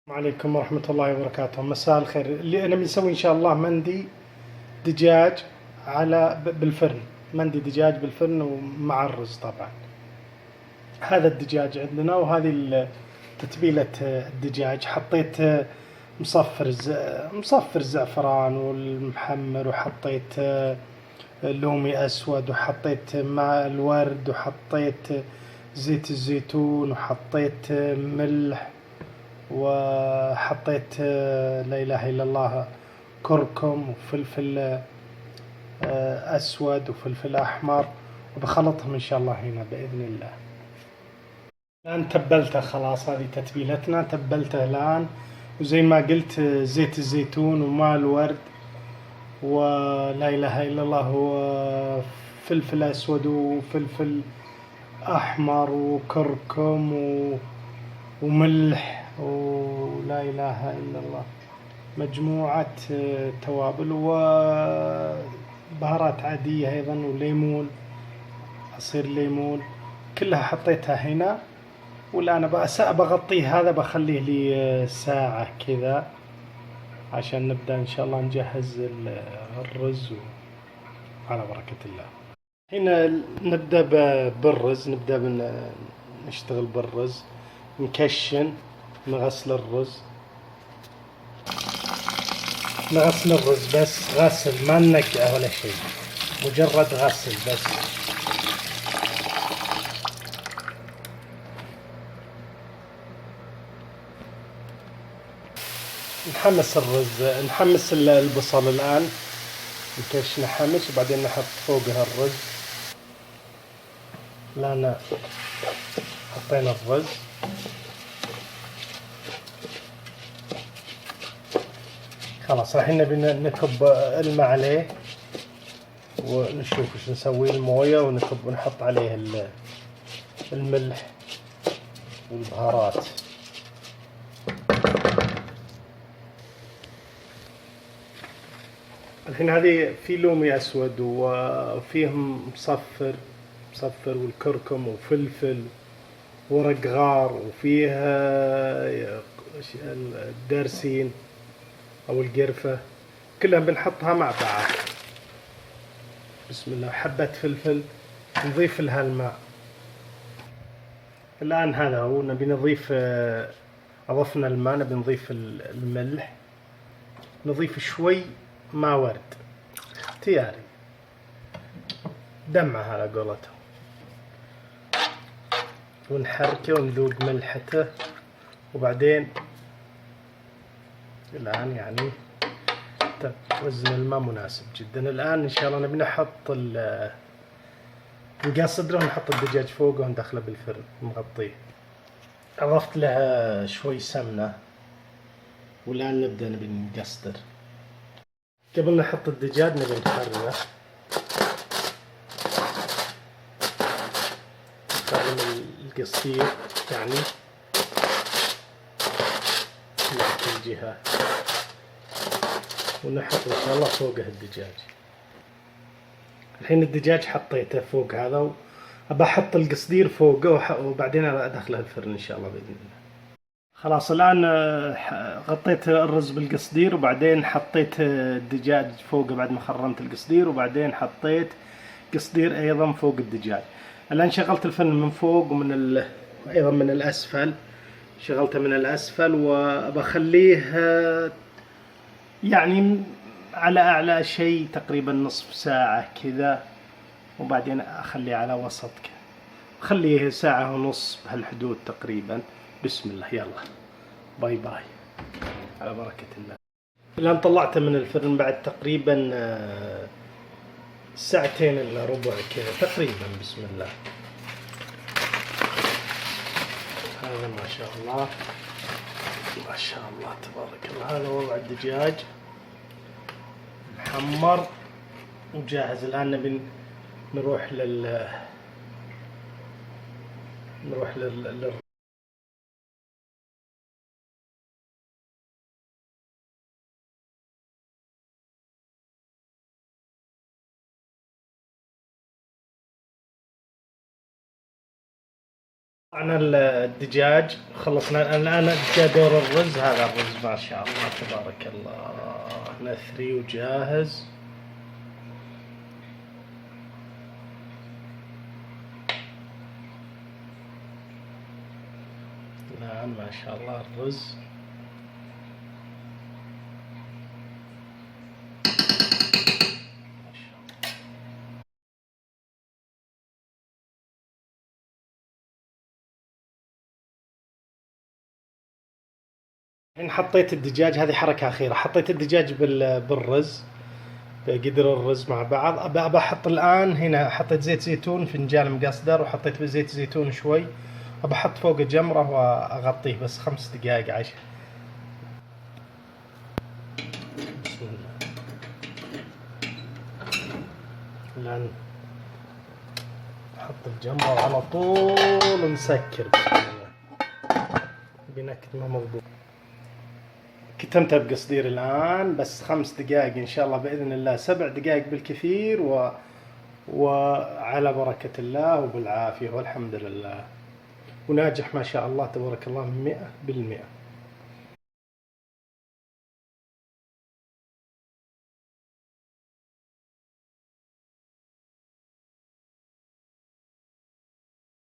السلام عليكم ورحمة الله وبركاته. مساء الخير. اللي أنا بنسوي إن شاء الله مندي دجاج بالفرن. مندي دجاج بالفرن ومع الرز طبعا. هذا الدجاج عندنا، وهذه تتبيلة الدجاج. حطيت مصفر الزعفران والمحمر، وحطيت لومي أسود، وحطيت ماء الورد، وحطيت زيت الزيتون، وحطيت ملح، وحطيت لا إله إلا الله كركم وفلفل أسود وفلفل أحمر، وبخلطهم إن شاء الله هنا بإذن الله. الآن تبلته خلاص، هذه تتبيلتنا. تبلته الآن، وزي ما قلت زيت الزيتون وماء الورد ولا إله إلا الله وفلفل أسود وفلفل أحمر وكركم وملح ولا إله إلا الله، مجموعة توابل وبهارات عادية أيضا، وليمون، عصير ليمون، كلها حطيتها هنا. والآن بغطيه، هذا بخليه لي ساعة كذا عشان نبدأ إن شاء الله نجهز الرز على بركة الله. هنا نبدأ بالرز، نشتغل بالرز. نكشن، نغسل الرز بس غسل، ما ننقعه ولا شيء، مجرد غسل بس. نحمس الرز، نحمس البصل الآن، نحمس وبعدين نحط فوقها الرز. الآن حطينا الرز، خلاص الحين نبي نكب الماء عليه، ونشوف وش نسوي. المويه ونكب ونحط عليه الملح والبهارات. الحين هذه في لومي اسود، وفيهم مصفر والكركم وفلفل ورق غار، وفيها الدارسين او القرفة، كلها بنحطها مع بعض. بسم الله. حبة فلفل، نضيف لها الماء. الآن هذا هو، نبي نضيف، أضفنا الماء، نبي نضيف الملح، نضيف شوي ماء ورد اختياري، دمعة على قولتهم، ونحركه ونذوق ملحته. وبعدين الآن يعني وزن الماء مناسب جدا. الآن إن شاء الله نبي نحط نقصدره ونحط الدجاج فوقه وندخله بالفرن نغطيه. أضفت لها شوي سمنة، والآن نبدأ نبي نقصدر. قبل نحط الدجاج نبي نخرمه، نخرم القصدير يعني من كل جهة، ونحط إن شاء الله فوقه الدجاج. الحين الدجاج حطيته فوق هذا، أبى أحط القصدير فوقه وبعدين أدخله الفرن إن شاء الله بإذن الله. خلاص الآن غطيت الرز بالقصدير، وبعدين حطيت الدجاج فوقه بعد ما خرمت القصدير، وبعدين حطيت قصدير أيضا فوق الدجاج. الآن شغلت الفرن من فوق أيضا من الأسفل، شغلته من الأسفل، وبخليه يعني على أعلى شيء تقريبا نصف ساعة كذا، وبعدين أخليه على وسط كذا، خليه ساعة ونص بهالحدود تقريبا. بسم الله، يلا باي باي على بركة الله. الآن طلعته من الفرن بعد تقريبا ساعتين إلا ربع كذا تقريبا. بسم الله. هذا ما شاء الله ما شاء الله تبارك الله. هذا وضع الدجاج محمر وجاهز. الآن نبي نروح لل طبعا الدجاج خلصنا الآن، جاء دور الرز. هذا الرز ما شاء الله تبارك الله نثري وجاهز. الآن ما شاء الله الرز الحين حطيت الدجاج. هذه حركة أخيرة، حطيت الدجاج بالرز، بقدر الرز مع بعض. أبى أحط الآن هنا، حطيت زيت زيتون فنجان مقصدر، وحطيت زيت زيتون شوي. أبى أحط فوق جمرة وأغطيه بس 5 دقائق 10. بسم الله. الآن نحط الجمرة وعلى طول نسكر بسم الله بنكهة مضبوط. كتمتها بقصدير الآن بس 5 دقائق إن شاء الله بإذن الله، 7 دقائق بالكثير، وعلى بركة الله وبالعافية والحمد لله، وناجح ما شاء الله تبارك الله 100%.